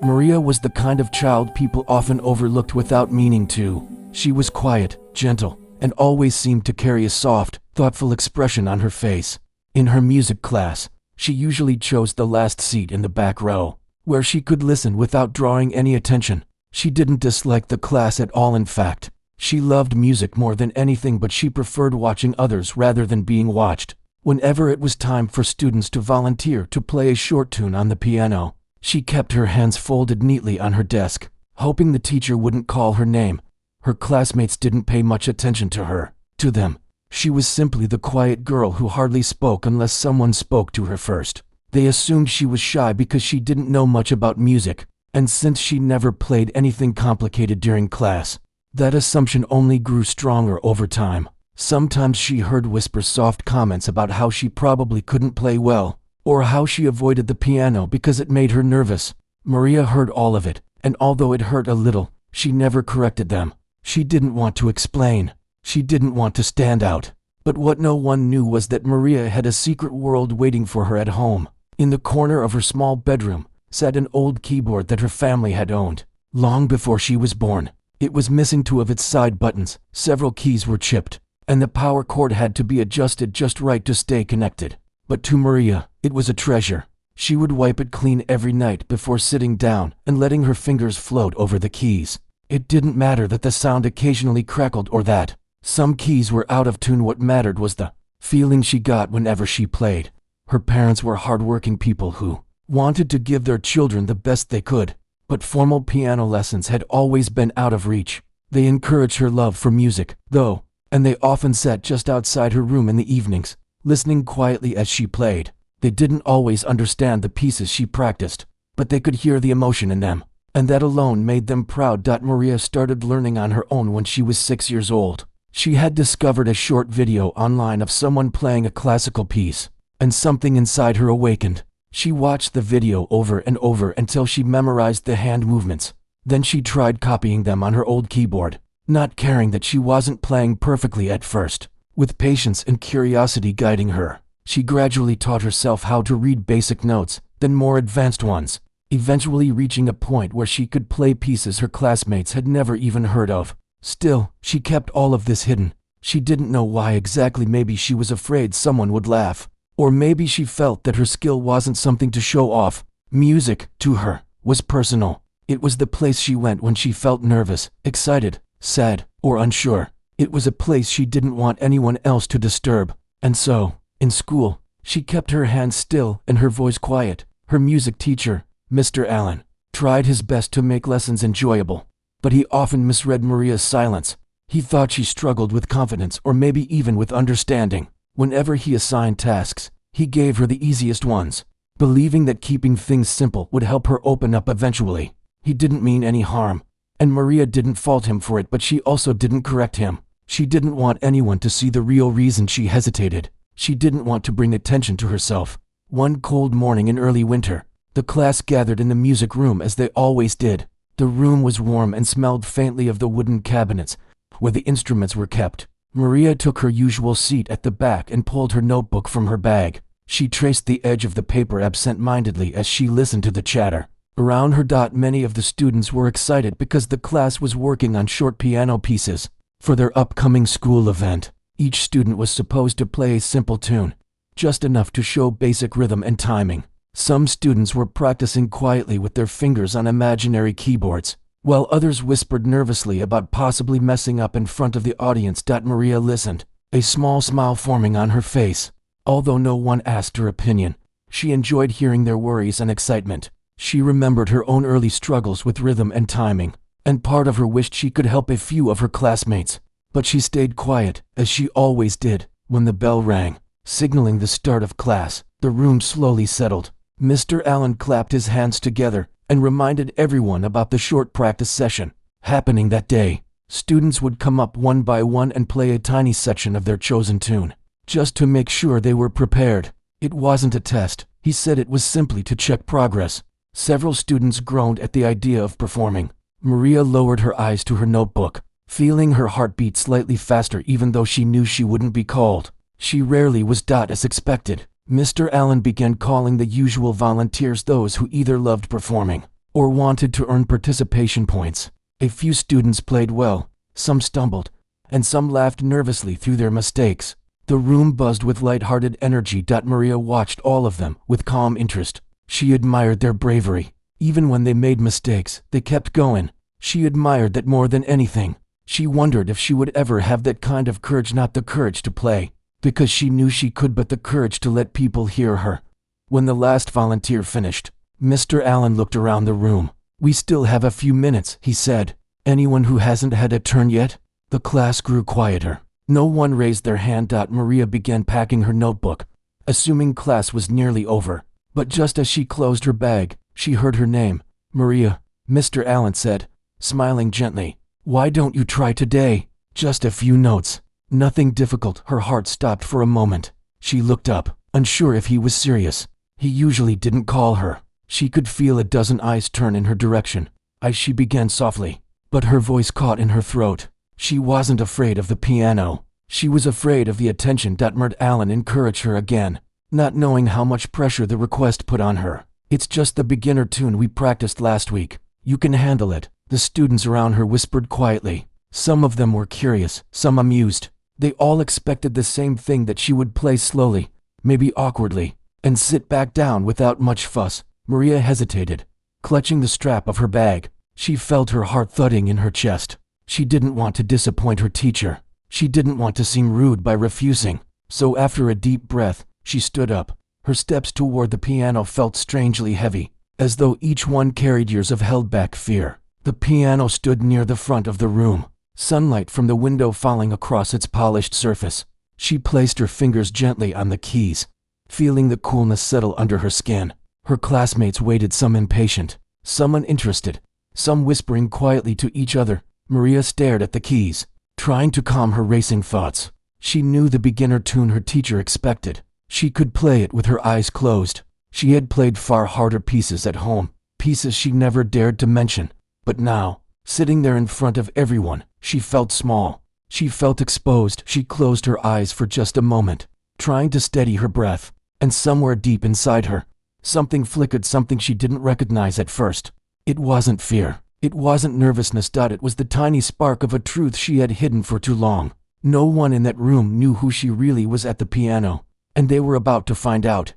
Maria was the kind of child people often overlooked without meaning to. She was quiet, gentle, and always seemed to carry a soft, thoughtful expression on her face. In her music class, she usually chose the last seat in the back row, where she could listen without drawing any attention. She didn't dislike the class at all. In fact, she loved music more than anything, but she preferred watching others rather than being watched. Whenever it was time for students to volunteer to play a short tune on the piano, she kept her hands folded neatly on her desk, hoping the teacher wouldn't call her name. Her classmates didn't pay much attention to her. To them, she was simply the quiet girl who hardly spoke unless someone spoke to her first. They assumed she was shy because she didn't know much about music, and since she never played anything complicated during class, that assumption only grew stronger over time. Sometimes she heard whisper soft comments about how she probably couldn't play well, or how she avoided the piano because it made her nervous. Maria heard all of it, and although it hurt a little, she never corrected them. She didn't want to explain. She didn't want to stand out. But what no one knew was that Maria had a secret world waiting for her at home. In the corner of her small bedroom sat an old keyboard that her family had owned long before she was born. It was missing two of its side buttons, several keys were chipped, and the power cord had to be adjusted just right to stay connected. But to Maria, it was a treasure. She would wipe it clean every night before sitting down and letting her fingers float over the keys. It didn't matter that the sound occasionally crackled or that some keys were out of tune. What mattered was the feeling she got whenever she played. Her parents were hardworking people who wanted to give their children the best they could, but formal piano lessons had always been out of reach. They encouraged her love for music, though, and they often sat just outside her room in the evenings, listening quietly as she played. They didn't always understand the pieces she practiced, but they could hear the emotion in them, and that alone made them proud. Maria started learning on her own when she was 6 years old. She had discovered a short video online of someone playing a classical piece, and something inside her awakened. She watched the video over and over until she memorized the hand movements. Then she tried copying them on her old keyboard, not caring that she wasn't playing perfectly at first. With patience and curiosity guiding her, she gradually taught herself how to read basic notes, then more advanced ones, eventually reaching a point where she could play pieces her classmates had never even heard of. Still, she kept all of this hidden. She didn't know why exactly. Maybe she was afraid someone would laugh, or maybe she felt that her skill wasn't something to show off. Music, to her, was personal. It was the place she went when she felt nervous, excited, sad, or unsure. It was a place she didn't want anyone else to disturb. And so, in school, she kept her hands still and her voice quiet. Her music teacher, Mr. Allen, tried his best to make lessons enjoyable, but he often misread Maria's silence. He thought she struggled with confidence or maybe even with understanding. Whenever he assigned tasks, he gave her the easiest ones, believing that keeping things simple would help her open up eventually. He didn't mean any harm, and Maria didn't fault him for it, but she also didn't correct him. She didn't want anyone to see the real reason she hesitated. She didn't want to bring attention to herself. One cold morning in early winter, the class gathered in the music room as they always did. The room was warm and smelled faintly of the wooden cabinets where the instruments were kept. Maria took her usual seat at the back and pulled her notebook from her bag. She traced the edge of the paper absent-mindedly as she listened to the chatter around her. Many of the students were excited because the class was working on short piano pieces for their upcoming school event. Each student was supposed to play a simple tune, just enough to show basic rhythm and timing. Some students were practicing quietly with their fingers on imaginary keyboards, while others whispered nervously about possibly messing up in front of the audience. Maria listened, a small smile forming on her face. Although no one asked her opinion, she enjoyed hearing their worries and excitement. She remembered her own early struggles with rhythm and timing, and part of her wished she could help a few of her classmates. But she stayed quiet, as she always did. When the bell rang, signaling the start of class, the room slowly settled. Mr. Allen clapped his hands together and reminded everyone about the short practice session happening that day. Students would come up one by one and play a tiny section of their chosen tune, just to make sure they were prepared. It wasn't a test. He said it was simply to check progress. Several students groaned at the idea of performing. Maria lowered her eyes to her notebook, feeling her heart beat slightly faster even though she knew she wouldn't be called. She rarely was. As expected, Mr. Allen began calling the usual volunteers, those who either loved performing or wanted to earn participation points. A few students played well, some stumbled, and some laughed nervously through their mistakes. The room buzzed with light-hearted energy. Maria watched all of them with calm interest. She admired their bravery. Even when they made mistakes, they kept going. She admired that more than anything. She wondered if she would ever have that kind of courage, not the courage to play, because she knew she could, but the courage to let people hear her. When the last volunteer finished, Mr. Allen looked around the room. "We still have a few minutes," he said. "Anyone who hasn't had a turn yet?" The class grew quieter. No one raised their hand. Maria began packing her notebook, assuming class was nearly over. But just as she closed her bag, she heard her name. "Maria," Mr. Allen said, smiling gently. "Why don't you try today? Just a few notes. Nothing difficult." Her heart stopped for a moment. She looked up, unsure if he was serious. He usually didn't call her. She could feel a dozen eyes turn in her direction. She began softly, but her voice caught in her throat. She wasn't afraid of the piano. She was afraid of the attention. Mr. Allen encouraged her again, not knowing how much pressure the request put on her. "It's just the beginner tune we practiced last week. You can handle it." The students around her whispered quietly. Some of them were curious, some amused. They all expected the same thing, that she would play slowly, maybe awkwardly, and sit back down without much fuss. Maria hesitated, clutching the strap of her bag. She felt her heart thudding in her chest. She didn't want to disappoint her teacher. She didn't want to seem rude by refusing. So after a deep breath, she stood up. Her steps toward the piano felt strangely heavy, as though each one carried years of held-back fear. The piano stood near the front of the room, sunlight from the window falling across its polished surface. She placed her fingers gently on the keys, feeling the coolness settle under her skin. Her classmates waited, some impatient, some uninterested, some whispering quietly to each other. Maria stared at the keys, trying to calm her racing thoughts. She knew the beginner tune her teacher expected. She could play it with her eyes closed. She had played far harder pieces at home, pieces she never dared to mention. But now, sitting there in front of everyone, she felt small. She felt exposed. She closed her eyes for just a moment, trying to steady her breath. And somewhere deep inside her, something flickered, something she didn't recognize at first. It wasn't fear. It wasn't nervousness. It was the tiny spark of a truth she had hidden for too long. No one in that room knew who she really was at the piano, and they were about to find out.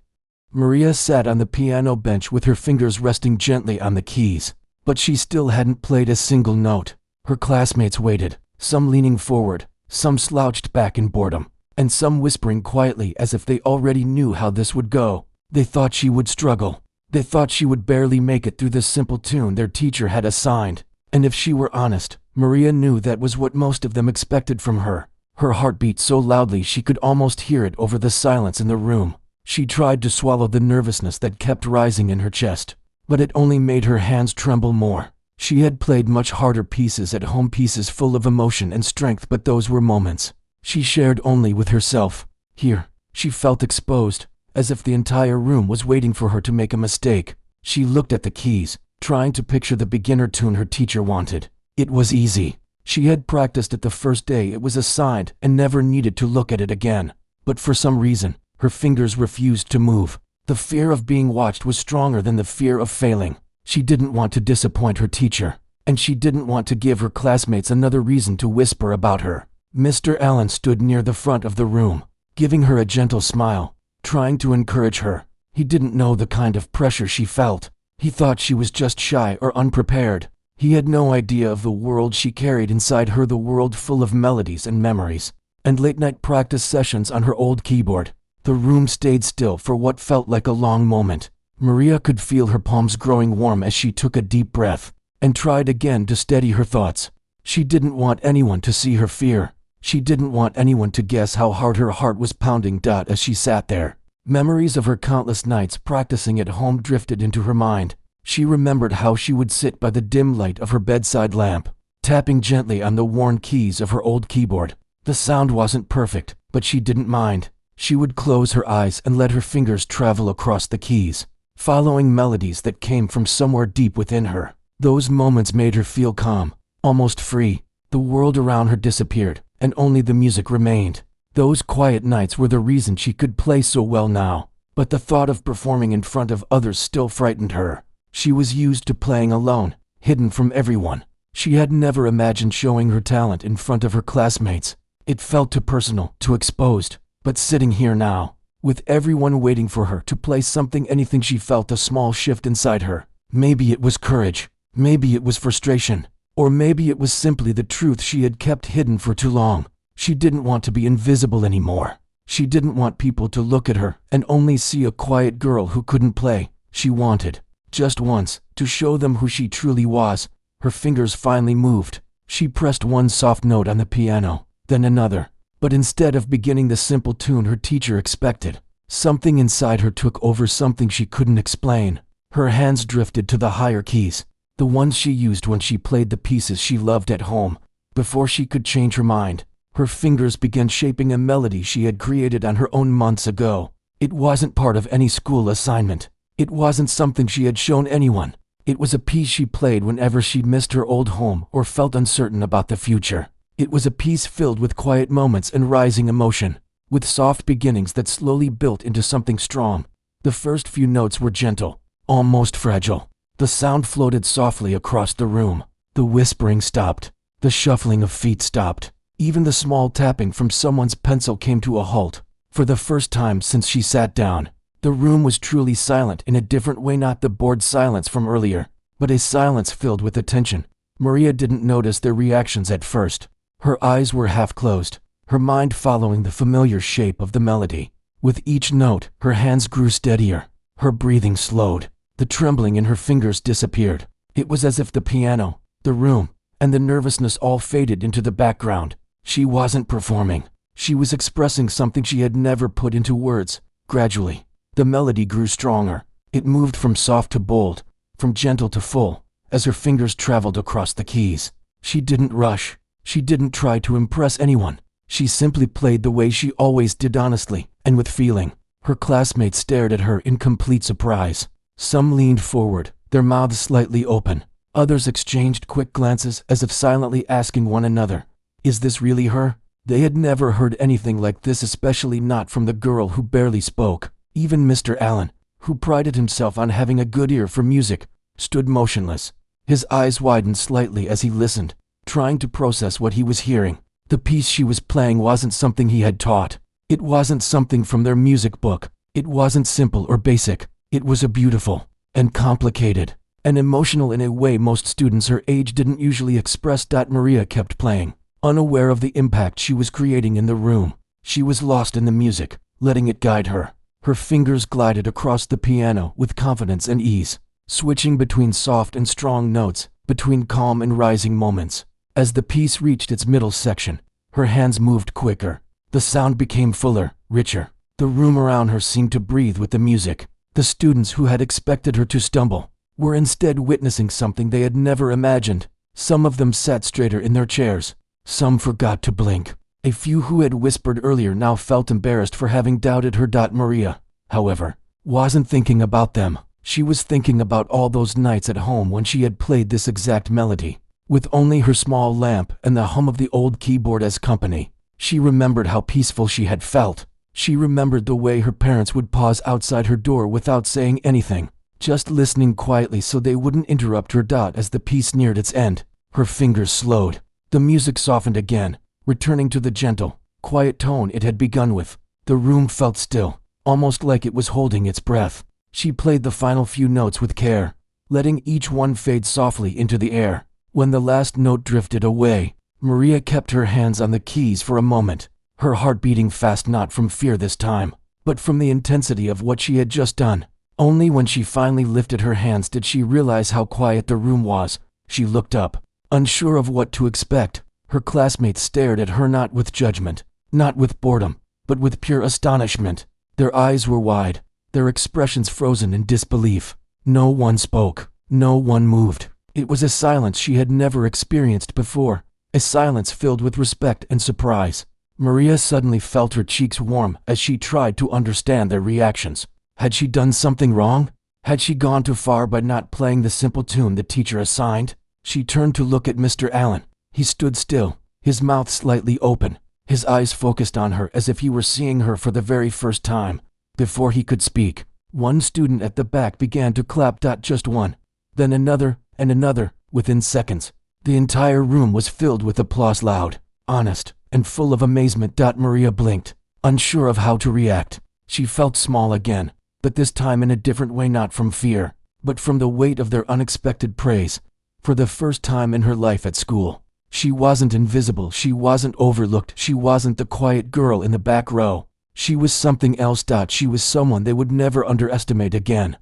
Maria sat on the piano bench with her fingers resting gently on the keys, but she still hadn't played a single note. Her classmates waited, some leaning forward, some slouched back in boredom, and some whispering quietly as if they already knew how this would go. They thought she would struggle. They thought she would barely make it through this simple tune their teacher had assigned. And if she were honest, Maria knew that was what most of them expected from her. Her heart beat so loudly she could almost hear it over the silence in the room. She tried to swallow the nervousness that kept rising in her chest, but it only made her hands tremble more. She had played much harder pieces at home, pieces full of emotion and strength, but those were moments she shared only with herself. Here, she felt exposed, as if the entire room was waiting for her to make a mistake. She looked at the keys, trying to picture the beginner tune her teacher wanted. It was easy. She had practiced it the first day it was assigned and never needed to look at it again. But for some reason, her fingers refused to move. The fear of being watched was stronger than the fear of failing. She didn't want to disappoint her teacher, and she didn't want to give her classmates another reason to whisper about her. Mr. Allen stood near the front of the room, giving her a gentle smile, trying to encourage her. He didn't know the kind of pressure she felt. He thought she was just shy or unprepared. He had no idea of the world she carried inside her, the world full of melodies and memories, and late-night practice sessions on her old keyboard. The room stayed still for what felt like a long moment. Maria could feel her palms growing warm as she took a deep breath and tried again to steady her thoughts. She didn't want anyone to see her fear. She didn't want anyone to guess how hard her heart was pounding. As she sat there, memories of her countless nights practicing at home drifted into her mind. She remembered how she would sit by the dim light of her bedside lamp, tapping gently on the worn keys of her old keyboard. The sound wasn't perfect, but she didn't mind. She would close her eyes and let her fingers travel across the keys, following melodies that came from somewhere deep within her. Those moments made her feel calm, almost free. The world around her disappeared, and only the music remained. Those quiet nights were the reason she could play so well now, but the thought of performing in front of others still frightened her. She was used to playing alone, hidden from everyone. She had never imagined showing her talent in front of her classmates. It felt too personal, too exposed. But sitting here now, with everyone waiting for her to play something, anything, she felt a small shift inside her. Maybe it was courage, maybe it was frustration, or maybe it was simply the truth she had kept hidden for too long. She didn't want to be invisible anymore. She didn't want people to look at her and only see a quiet girl who couldn't play. She wanted, just once, to show them who she truly was. Her fingers finally moved. She pressed one soft note on the piano, then another. But instead of beginning the simple tune her teacher expected, something inside her took over, something she couldn't explain. Her hands drifted to the higher keys, the ones she used when she played the pieces she loved at home. Before she could change her mind, her fingers began shaping a melody she had created on her own months ago. It wasn't part of any school assignment. It wasn't something she had shown anyone. It was a piece she played whenever she'd missed her old home or felt uncertain about the future. It was a piece filled with quiet moments and rising emotion, with soft beginnings that slowly built into something strong. The first few notes were gentle, almost fragile. The sound floated softly across the room. The whispering stopped. The shuffling of feet stopped. Even the small tapping from someone's pencil came to a halt. For the first time since she sat down, the room was truly silent in a different way, not the bored silence from earlier, but a silence filled with attention. Maria didn't notice their reactions at first. Her eyes were half closed, her mind following the familiar shape of the melody. With each note, her hands grew steadier. Her breathing slowed. The trembling in her fingers disappeared. It was as if the piano, the room, and the nervousness all faded into the background. She wasn't performing. She was expressing something she had never put into words. Gradually, the melody grew stronger. It moved from soft to bold, from gentle to full, as her fingers traveled across the keys. She didn't rush. She didn't try to impress anyone. She simply played the way she always did, honestly and with feeling. Her classmates stared at her in complete surprise. Some leaned forward, their mouths slightly open. Others exchanged quick glances as if silently asking one another, "Is this really her?" They had never heard anything like this, especially not from the girl who barely spoke. Even Mr. Allen, who prided himself on having a good ear for music, stood motionless. His eyes widened slightly as he listened, trying to process what he was hearing. The piece she was playing wasn't something he had taught. It wasn't something from their music book. It wasn't simple or basic. It was a beautiful and complicated and emotional in a way most students her age didn't usually express. Maria kept playing, unaware of the impact she was creating in the room. She was lost in the music, letting it guide her. Her fingers glided across the piano with confidence and ease, switching between soft and strong notes, between calm and rising moments. As the piece reached its middle section, her hands moved quicker. The sound became fuller, richer. The room around her seemed to breathe with the music. The students who had expected her to stumble were instead witnessing something they had never imagined. Some of them sat straighter in their chairs. Some forgot to blink. A few who had whispered earlier now felt embarrassed for having doubted her. Maria, however, wasn't thinking about them. She was thinking about all those nights at home when she had played this exact melody, with only her small lamp and the hum of the old keyboard as company. She remembered how peaceful she had felt. She remembered the way her parents would pause outside her door without saying anything, just listening quietly so they wouldn't interrupt her. As the piece neared its end, her fingers slowed. The music softened again, returning to the gentle, quiet tone it had begun with. The room felt still, almost like it was holding its breath. She played the final few notes with care, letting each one fade softly into the air. When the last note drifted away, Maria kept her hands on the keys for a moment, her heart beating fast, not from fear this time, but from the intensity of what she had just done. Only when she finally lifted her hands did she realize how quiet the room was. She looked up, unsure of what to expect. Her classmates stared at her, not with judgment, not with boredom, but with pure astonishment. Their eyes were wide, their expressions frozen in disbelief. No one spoke, no one moved. It was a silence she had never experienced before, a silence filled with respect and surprise. Maria suddenly felt her cheeks warm as she tried to understand their reactions. Had she done something wrong? Had she gone too far by not playing the simple tune the teacher assigned? She turned to look at Mr. Allen. He stood still, his mouth slightly open, his eyes focused on her as if he were seeing her for the very first time. Before he could speak, one student at the back began to clap. Just one. then another, and another. Within seconds, the entire room was filled with applause, loud, honest, and full of amazement. Maria blinked, unsure of how to react. She felt small again, but this time in a different way, not from fear, but from the weight of their unexpected praise. For the first time in her life at school, she wasn't invisible, she wasn't overlooked, she wasn't the quiet girl in the back row. She was something else. She was someone they would never underestimate again.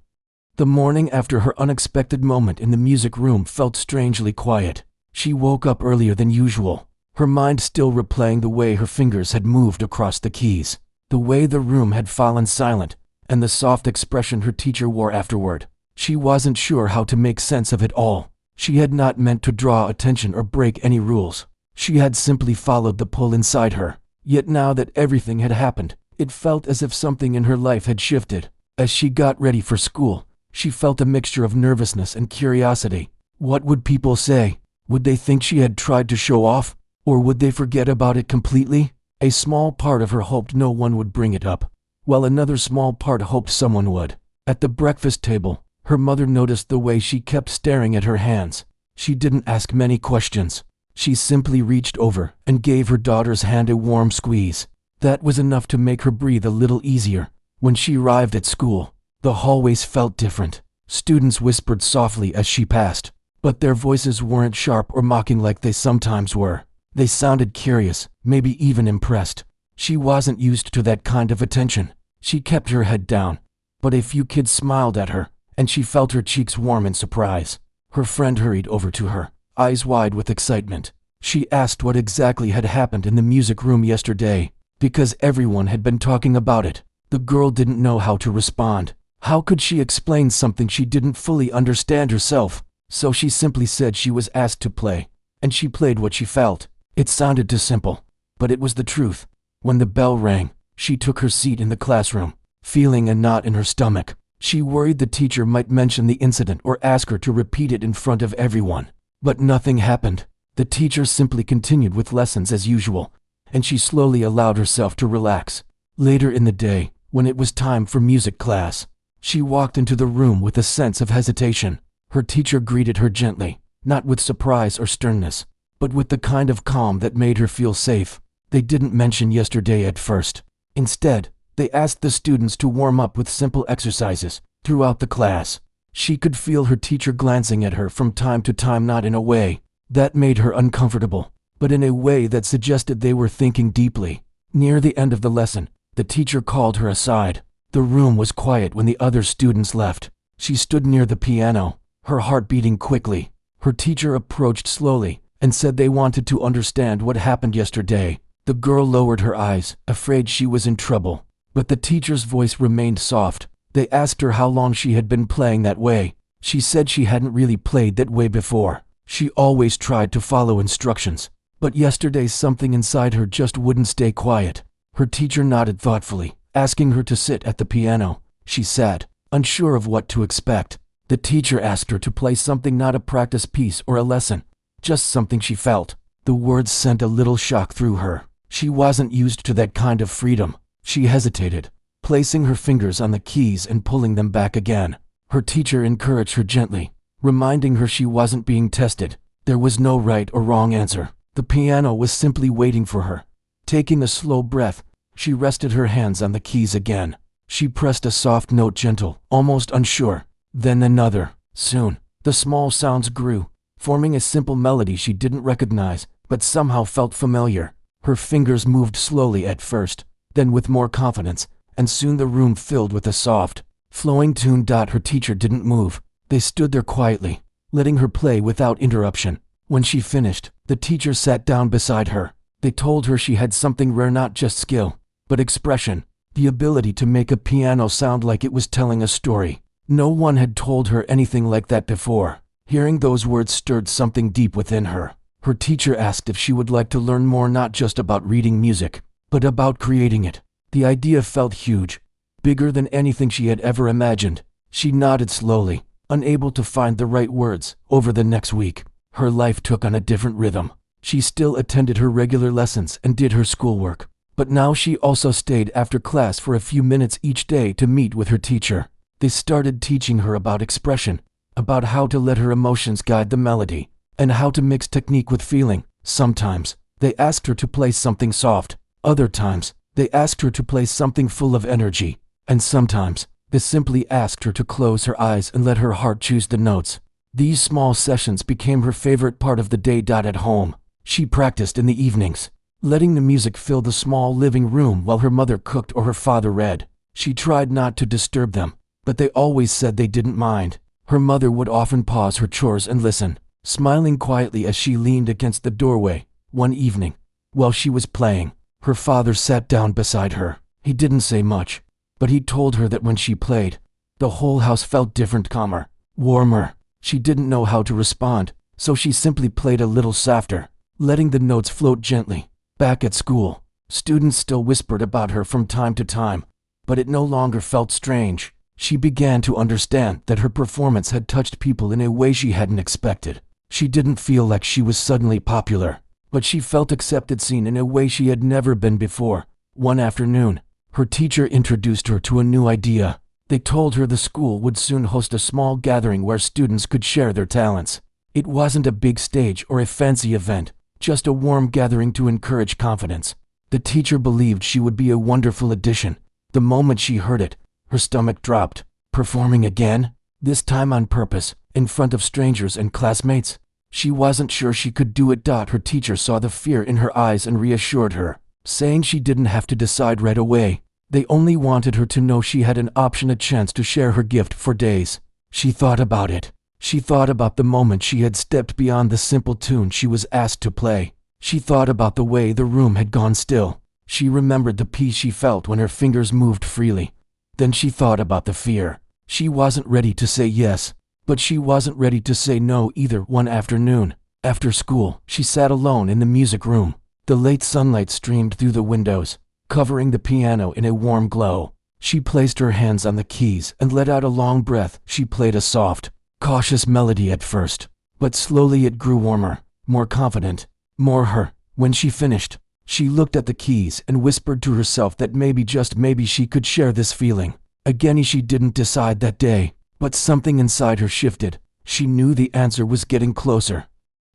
The morning after her unexpected moment in the music room felt strangely quiet. She woke up earlier than usual, her mind still replaying the way her fingers had moved across the keys, the way the room had fallen silent, and the soft expression her teacher wore afterward. She wasn't sure how to make sense of it all. She had not meant to draw attention or break any rules. She had simply followed the pull inside her. Yet now that everything had happened, it felt as if something in her life had shifted. As she got ready for school, she felt a mixture of nervousness and curiosity. What would people say? Would they think she had tried to show off? Or would they forget about it completely? A small part of her hoped no one would bring it up, while another small part hoped someone would. At the breakfast table, her mother noticed the way she kept staring at her hands. She didn't ask many questions. She simply reached over and gave her daughter's hand a warm squeeze. That was enough to make her breathe a little easier. When she arrived at school, the hallways felt different. Students whispered softly as she passed, but their voices weren't sharp or mocking like they sometimes were. They sounded curious, maybe even impressed. She wasn't used to that kind of attention. She kept her head down, but a few kids smiled at her, and she felt her cheeks warm in surprise. Her friend hurried over to her, eyes wide with excitement. She asked what exactly had happened in the music room yesterday, because everyone had been talking about it. The girl didn't know how to respond. How could she explain something she didn't fully understand herself? So she simply said she was asked to play, and she played what she felt. It sounded too simple, but it was the truth. When the bell rang, she took her seat in the classroom, feeling a knot in her stomach. She worried the teacher might mention the incident or ask her to repeat it in front of everyone. But nothing happened. The teacher simply continued with lessons as usual, and she slowly allowed herself to relax. Later in the day, when it was time for music class, she walked into the room with a sense of hesitation. Her teacher greeted her gently, not with surprise or sternness, but with the kind of calm that made her feel safe. They didn't mention yesterday at first. Instead, they asked the students to warm up with simple exercises. Throughout the class, she could feel her teacher glancing at her from time to time, not in a way that made her uncomfortable, but in a way that suggested they were thinking deeply. Near the end of the lesson, the teacher called her aside. The room was quiet when the other students left. She stood near the piano, her heart beating quickly. Her teacher approached slowly and said they wanted to understand what happened yesterday. The girl lowered her eyes, afraid she was in trouble, but the teacher's voice remained soft. They asked her how long she had been playing that way. She said she hadn't really played that way before. She always tried to follow instructions, but yesterday something inside her just wouldn't stay quiet. Her teacher nodded thoughtfully, asking her to sit at the piano. She sat, unsure of what to expect. The teacher asked her to play something, not a practice piece or a lesson, just something she felt. The words sent a little shock through her. She wasn't used to that kind of freedom. She hesitated, placing her fingers on the keys and pulling them back again. Her teacher encouraged her gently, reminding her she wasn't being tested. There was no right or wrong answer. The piano was simply waiting for her. Taking a slow breath, she rested her hands on the keys again. She pressed a soft note, gentle, almost unsure. Then another. Soon, the small sounds grew, forming a simple melody she didn't recognize, but somehow felt familiar. Her fingers moved slowly at first, then with more confidence, and soon the room filled with a soft, flowing tune. Her teacher didn't move. They stood there quietly, letting her play without interruption. When she finished, the teacher sat down beside her. They told her she had something rare, not just skill, but expression, the ability to make a piano sound like it was telling a story. No one had told her anything like that before. Hearing those words stirred something deep within her. Her teacher asked if she would like to learn more, not just about reading music, but about creating it. The idea felt huge, bigger than anything she had ever imagined. She nodded slowly, unable to find the right words. Over the next week, her life took on a different rhythm. She still attended her regular lessons and did her schoolwork, but now she also stayed after class for a few minutes each day to meet with her teacher. They started teaching her about expression, about how to let her emotions guide the melody, and how to mix technique with feeling. Sometimes, they asked her to play something soft. Other times, they asked her to play something full of energy. And sometimes, they simply asked her to close her eyes and let her heart choose the notes. These small sessions became her favorite part of the day. At home, she practiced in the evenings, letting the music fill the small living room while her mother cooked or her father read. She tried not to disturb them, but they always said they didn't mind. Her mother would often pause her chores and listen, smiling quietly as she leaned against the doorway. One evening, while she was playing, her father sat down beside her. He didn't say much, but he told her that when she played, the whole house felt different, calmer, warmer. She didn't know how to respond, so she simply played a little softer, letting the notes float gently. Back at school, students still whispered about her from time to time, but it no longer felt strange. She began to understand that her performance had touched people in a way she hadn't expected. She didn't feel like she was suddenly popular, but she felt accepted, seen in a way she had never been before. One afternoon, her teacher introduced her to a new idea. They told her the school would soon host a small gathering where students could share their talents. It wasn't a big stage or a fancy event, just a warm gathering to encourage confidence. The teacher believed she would be a wonderful addition. The moment she heard it, her stomach dropped. Performing again? This time on purpose, in front of strangers and classmates? She wasn't sure she could do it. Her teacher saw the fear in her eyes and reassured her, saying she didn't have to decide right away. They only wanted her to know she had an option, a chance to share her gift. For days, she thought about it. She thought about the moment she had stepped beyond the simple tune she was asked to play. She thought about the way the room had gone still. She remembered the peace she felt when her fingers moved freely. Then she thought about the fear. She wasn't ready to say yes, but she wasn't ready to say no either. One afternoon, after school, she sat alone in the music room. The late sunlight streamed through the windows, covering the piano in a warm glow. She placed her hands on the keys and let out a long breath. She played a soft, cautious melody at first, but slowly it grew warmer, more confident, more her. When she finished, she looked at the keys and whispered to herself that maybe, just maybe, she could share this feeling. Again, she didn't decide that day, but something inside her shifted. She knew the answer was getting closer.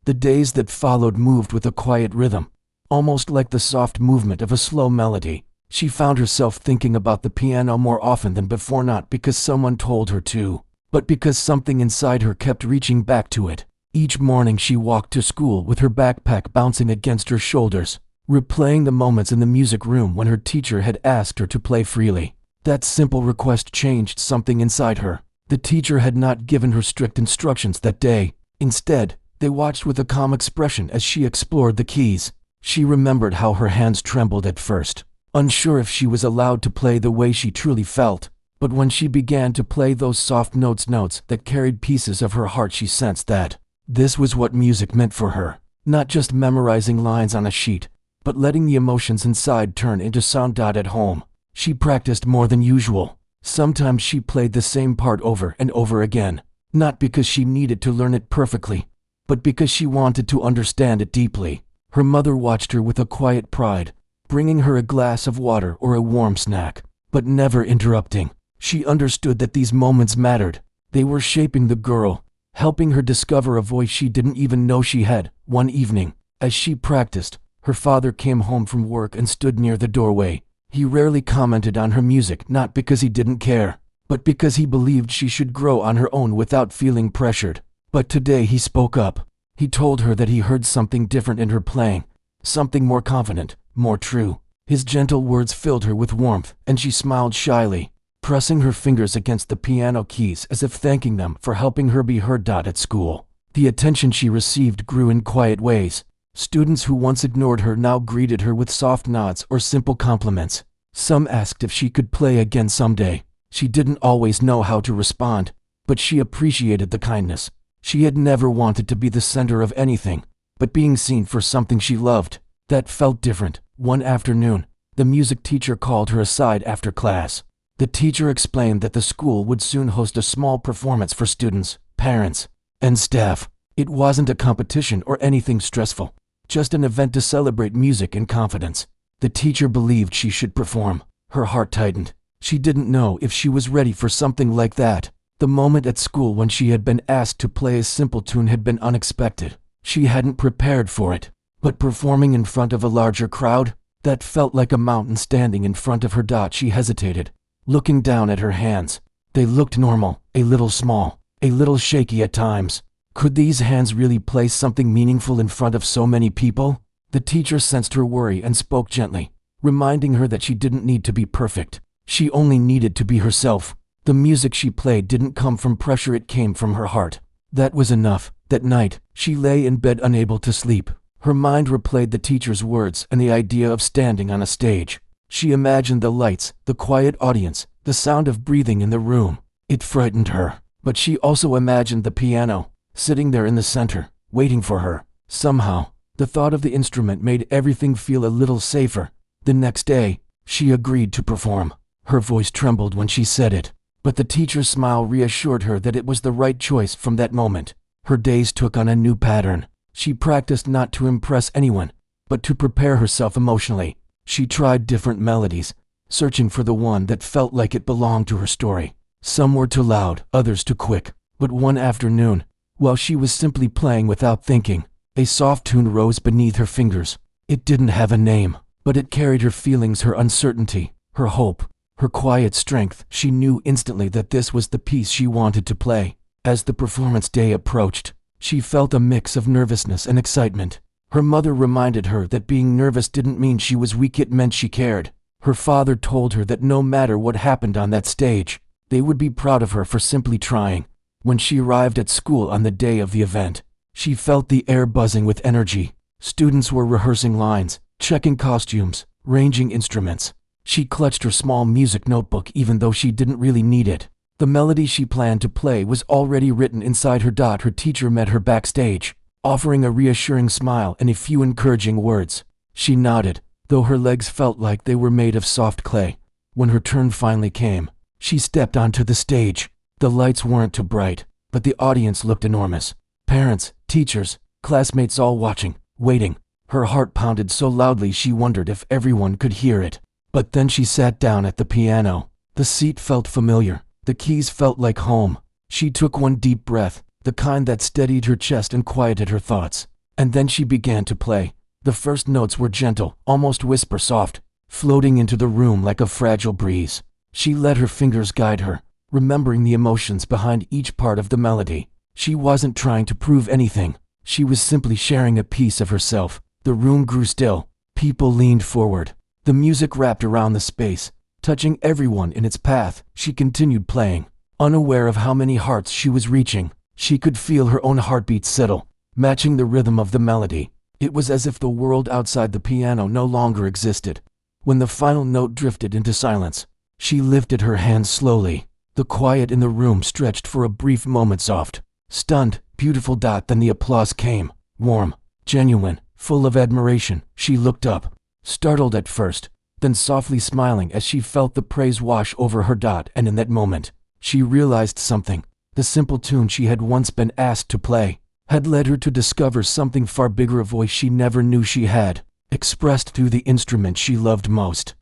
The days that followed moved with a quiet rhythm, almost like the soft movement of a slow melody. She found herself thinking about the piano more often than before, not because someone told her to, but because something inside her kept reaching back to it. Each morning she walked to school with her backpack bouncing against her shoulders, replaying the moments in the music room when her teacher had asked her to play freely. That simple request changed something inside her. The teacher had not given her strict instructions that day. Instead, they watched with a calm expression as she explored the keys. She remembered how her hands trembled at first, unsure if she was allowed to play the way she truly felt. But when she began to play those soft notes that carried pieces of her heart, she sensed that this was what music meant for her. Not just memorizing lines on a sheet, but letting the emotions inside turn into sound. At home, she practiced more than usual. Sometimes she played the same part over and over again, not because she needed to learn it perfectly, but because she wanted to understand it deeply. Her mother watched her with a quiet pride, bringing her a glass of water or a warm snack, but never interrupting. She understood that these moments mattered. They were shaping the girl, helping her discover a voice she didn't even know she had. One evening, as she practiced, her father came home from work and stood near the doorway. He rarely commented on her music, not because he didn't care, but because he believed she should grow on her own without feeling pressured. But today he spoke up. He told her that he heard something different in her playing, something more confident, more true. His gentle words filled her with warmth, and she smiled shyly, pressing her fingers against the piano keys as if thanking them for helping her be heard. At school, the attention she received grew in quiet ways. Students who once ignored her now greeted her with soft nods or simple compliments. Some asked if she could play again someday. She didn't always know how to respond, but she appreciated the kindness. She had never wanted to be the center of anything, but being seen for something she loved, that felt different. One afternoon, the music teacher called her aside after class. The teacher explained that the school would soon host a small performance for students, parents, and staff. It wasn't a competition or anything stressful, just an event to celebrate music and confidence. The teacher believed she should perform. Her heart tightened. She didn't know if she was ready for something like that. The moment at school when she had been asked to play a simple tune had been unexpected. She hadn't prepared for it. But performing in front of a larger crowd? That felt like a mountain standing in front of her. She hesitated, looking down at her hands. They looked normal, a little small, a little shaky at times. Could these hands really play something meaningful in front of so many people? The teacher sensed her worry and spoke gently, reminding her that she didn't need to be perfect. She only needed to be herself. The music she played didn't come from pressure, it came from her heart. That was enough. That night, she lay in bed unable to sleep. Her mind replayed the teacher's words and the idea of standing on a stage. She imagined the lights, the quiet audience, the sound of breathing in the room. It frightened her, but she also imagined the piano, sitting there in the center, waiting for her. Somehow, the thought of the instrument made everything feel a little safer. The next day, she agreed to perform. Her voice trembled when she said it, but the teacher's smile reassured her that it was the right choice from that moment. Her days took on a new pattern. She practiced not to impress anyone, but to prepare herself emotionally. She tried different melodies, searching for the one that felt like it belonged to her story. Some were too loud, others too quick. But one afternoon, while she was simply playing without thinking, a soft tune rose beneath her fingers. It didn't have a name, but it carried her feelings, her uncertainty, her hope, her quiet strength. She knew instantly that this was the piece she wanted to play. As the performance day approached, she felt a mix of nervousness and excitement. Her mother reminded her that being nervous didn't mean she was weak, it meant she cared. Her father told her that no matter what happened on that stage, they would be proud of her for simply trying. When she arrived at school on the day of the event, she felt the air buzzing with energy. Students were rehearsing lines, checking costumes, arranging instruments. She clutched her small music notebook even though she didn't really need it. The melody she planned to play was already written inside her. Her teacher met her backstage, offering a reassuring smile and a few encouraging words. She nodded, though her legs felt like they were made of soft clay. When her turn finally came, she stepped onto the stage. The lights weren't too bright, but the audience looked enormous. Parents, teachers, classmates all watching, waiting. Her heart pounded so loudly she wondered if everyone could hear it. But then she sat down at the piano. The seat felt familiar. The keys felt like home. She took one deep breath, the kind that steadied her chest and quieted her thoughts. And then she began to play. The first notes were gentle, almost whisper soft, floating into the room like a fragile breeze. She let her fingers guide her, remembering the emotions behind each part of the melody. She wasn't trying to prove anything. She was simply sharing a piece of herself. The room grew still. People leaned forward. The music wrapped around the space, touching everyone in its path. She continued playing, unaware of how many hearts she was reaching. She could feel her own heartbeat settle, matching the rhythm of the melody. It was as if the world outside the piano no longer existed. When the final note drifted into silence, she lifted her hands slowly. The quiet in the room stretched for a brief moment, soft, stunned, beautiful. Then the applause came, warm, genuine, full of admiration. She looked up, startled at first, then softly smiling as she felt the praise wash over her. And in that moment, she realized something. The simple tune she had once been asked to play had led her to discover something far bigger, a voice she never knew she had, expressed through the instrument she loved most.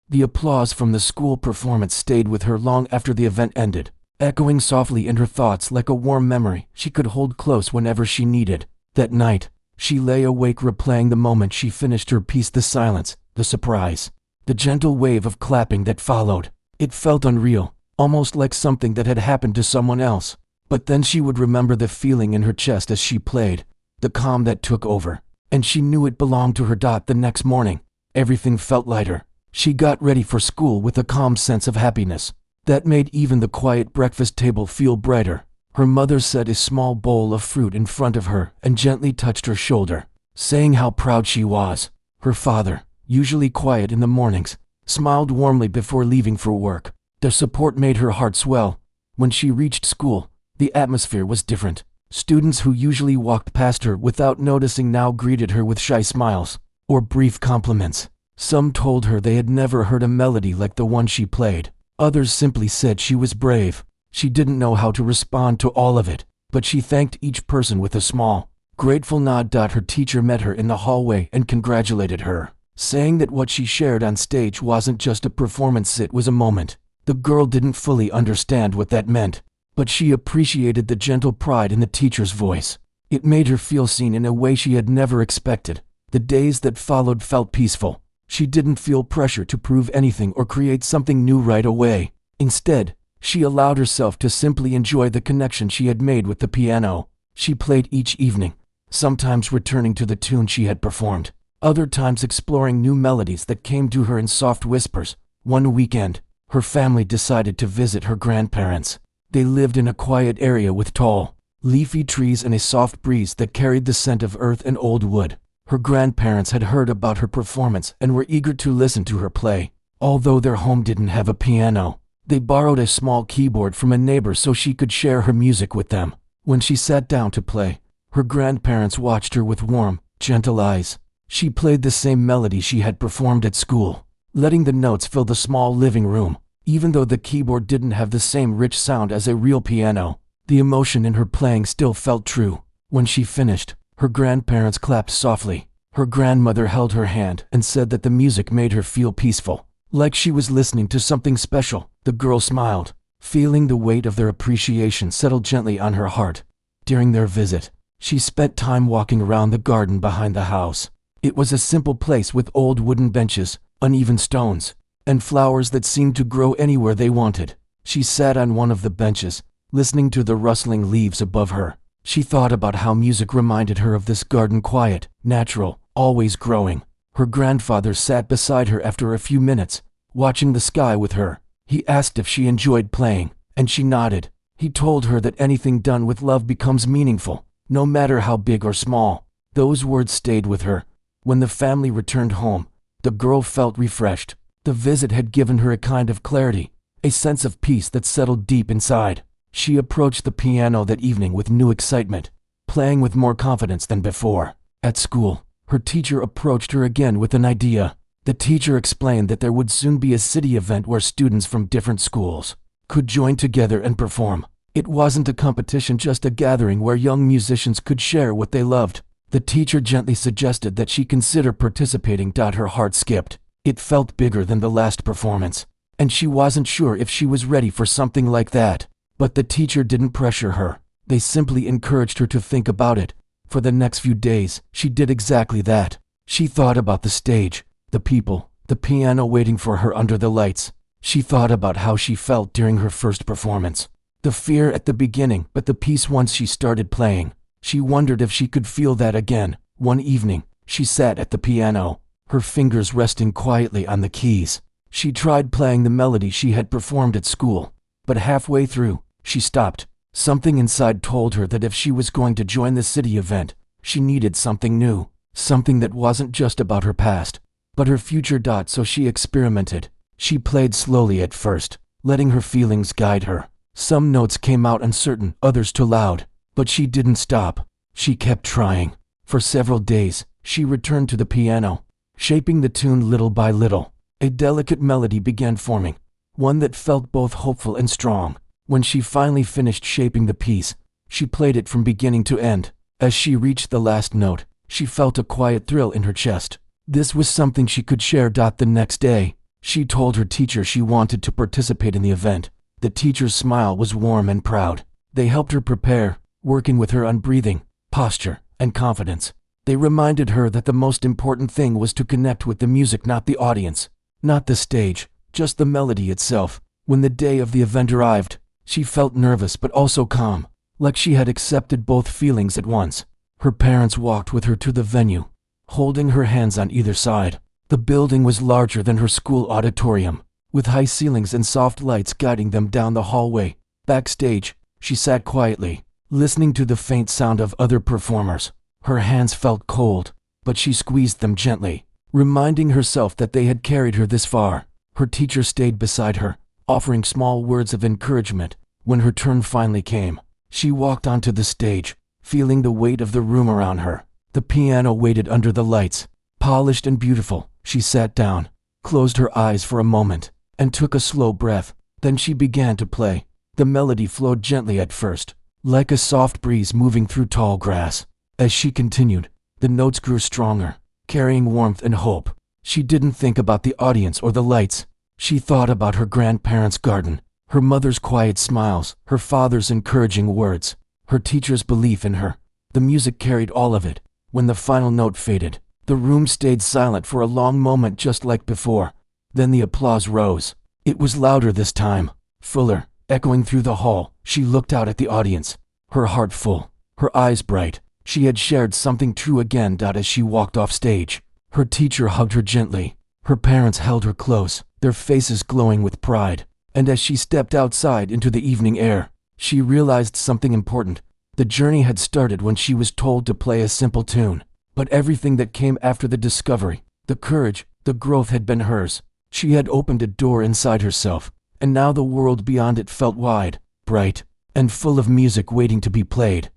The applause from the school performance stayed with her long after the event ended, echoing softly in her thoughts like a warm memory she could hold close whenever she needed. That night, she lay awake replaying the moment she finished her piece, the silence, the surprise, the gentle wave of clapping that followed. It felt unreal, almost like something that had happened to someone else. But then she would remember the feeling in her chest as she played, the calm that took over, and she knew it belonged to her. The next morning, everything felt lighter. She got ready for school with a calm sense of happiness that made even the quiet breakfast table feel brighter. Her mother set a small bowl of fruit in front of her and gently touched her shoulder, saying how proud she was. Her father, usually quiet in the mornings, smiled warmly before leaving for work. Their support made her heart swell. When she reached school, the atmosphere was different. Students who usually walked past her without noticing now greeted her with shy smiles or brief compliments. Some told her they had never heard a melody like the one she played. Others simply said she was brave. She didn't know how to respond to all of it, but she thanked each person with a small, grateful nod. Her teacher met her in the hallway and congratulated her, saying that what she shared on stage wasn't just a performance, it was a moment. The girl didn't fully understand what that meant, but she appreciated the gentle pride in the teacher's voice. It made her feel seen in a way she had never expected. The days that followed felt peaceful. She didn't feel pressure to prove anything or create something new right away. Instead, she allowed herself to simply enjoy the connection she had made with the piano. She played each evening, sometimes returning to the tune she had performed, other times exploring new melodies that came to her in soft whispers. One weekend, her family decided to visit her grandparents. They lived in a quiet area with tall, leafy trees and a soft breeze that carried the scent of earth and old wood. Her grandparents had heard about her performance and were eager to listen to her play. Although their home didn't have a piano, they borrowed a small keyboard from a neighbor so she could share her music with them. When she sat down to play, her grandparents watched her with warm, gentle eyes. She played the same melody she had performed at school, letting the notes fill the small living room. Even though the keyboard didn't have the same rich sound as a real piano, the emotion in her playing still felt true. When she finished, her grandparents clapped softly. Her grandmother held her hand and said that the music made her feel peaceful, like she was listening to something special. The girl smiled, feeling the weight of their appreciation settle gently on her heart. During their visit, she spent time walking around the garden behind the house. It was a simple place with old wooden benches, uneven stones, and flowers that seemed to grow anywhere they wanted. She sat on one of the benches, listening to the rustling leaves above her. She thought about how music reminded her of this garden, quiet, natural, always growing. Her grandfather sat beside her after a few minutes, watching the sky with her. He asked if she enjoyed playing, and she nodded. He told her that anything done with love becomes meaningful, no matter how big or small. Those words stayed with her. When the family returned home, the girl felt refreshed. The visit had given her a kind of clarity, a sense of peace that settled deep inside. She approached the piano that evening with new excitement, playing with more confidence than before. At school, her teacher approached her again with an idea. The teacher explained that there would soon be a city event where students from different schools could join together and perform. It wasn't a competition, just a gathering where young musicians could share what they loved. The teacher gently suggested that she consider participating. Her heart skipped. It felt bigger than the last performance, and she wasn't sure if she was ready for something like that. But the teacher didn't pressure her. They simply encouraged her to think about it. For the next few days, she did exactly that. She thought about the stage, the people, the piano waiting for her under the lights. She thought about how she felt during her first performance. The fear at the beginning, but the peace once she started playing. She wondered if she could feel that again. One evening, she sat at the piano, her fingers resting quietly on the keys. She tried playing the melody she had performed at school, but halfway through, she stopped. Something inside told her that if she was going to join the city event, she needed something new, something that wasn't just about her past, but her future. So she experimented. She played slowly at first, letting her feelings guide her. Some notes came out uncertain, others too loud, but she didn't stop. She kept trying. For several days, she returned to the piano, shaping the tune little by little. A delicate melody began forming, one that felt both hopeful and strong. When she finally finished shaping the piece, she played it from beginning to end. As she reached the last note, she felt a quiet thrill in her chest. This was something she could share. The next day, she told her teacher she wanted to participate in the event. The teacher's smile was warm and proud. They helped her prepare, working with her on breathing, posture, and confidence. They reminded her that the most important thing was to connect with the music, not the audience, not the stage, just the melody itself. When the day of the event arrived, she felt nervous but also calm, like she had accepted both feelings at once. Her parents walked with her to the venue, holding her hands on either side. The building was larger than her school auditorium, with high ceilings and soft lights guiding them down the hallway. Backstage, she sat quietly, listening to the faint sound of other performers. Her hands felt cold, but she squeezed them gently, reminding herself that they had carried her this far. Her teacher stayed beside her, offering small words of encouragement. When her turn finally came, she walked onto the stage, feeling the weight of the room around her. The piano waited under the lights, polished and beautiful. She sat down, closed her eyes for a moment, and took a slow breath. Then she began to play. The melody flowed gently at first, like a soft breeze moving through tall grass. As she continued, the notes grew stronger, carrying warmth and hope. She didn't think about the audience or the lights. She thought about her grandparents' garden, Her mother's quiet smiles, her father's encouraging words, her teacher's belief in her. The music carried all of it. When the final note faded, the room stayed silent for a long moment just like before. Then the applause rose. It was louder this time, fuller, echoing through the hall. She looked out at the audience, her heart full, her eyes bright. She had shared something true again. As she walked off stage, her teacher hugged her gently. Her parents held her close, their faces glowing with pride. And as she stepped outside into the evening air, she realized something important. The journey had started when she was told to play a simple tune. But everything that came after the discovery, the courage, the growth had been hers. She had opened a door inside herself, and now the world beyond it felt wide, bright, and full of music waiting to be played.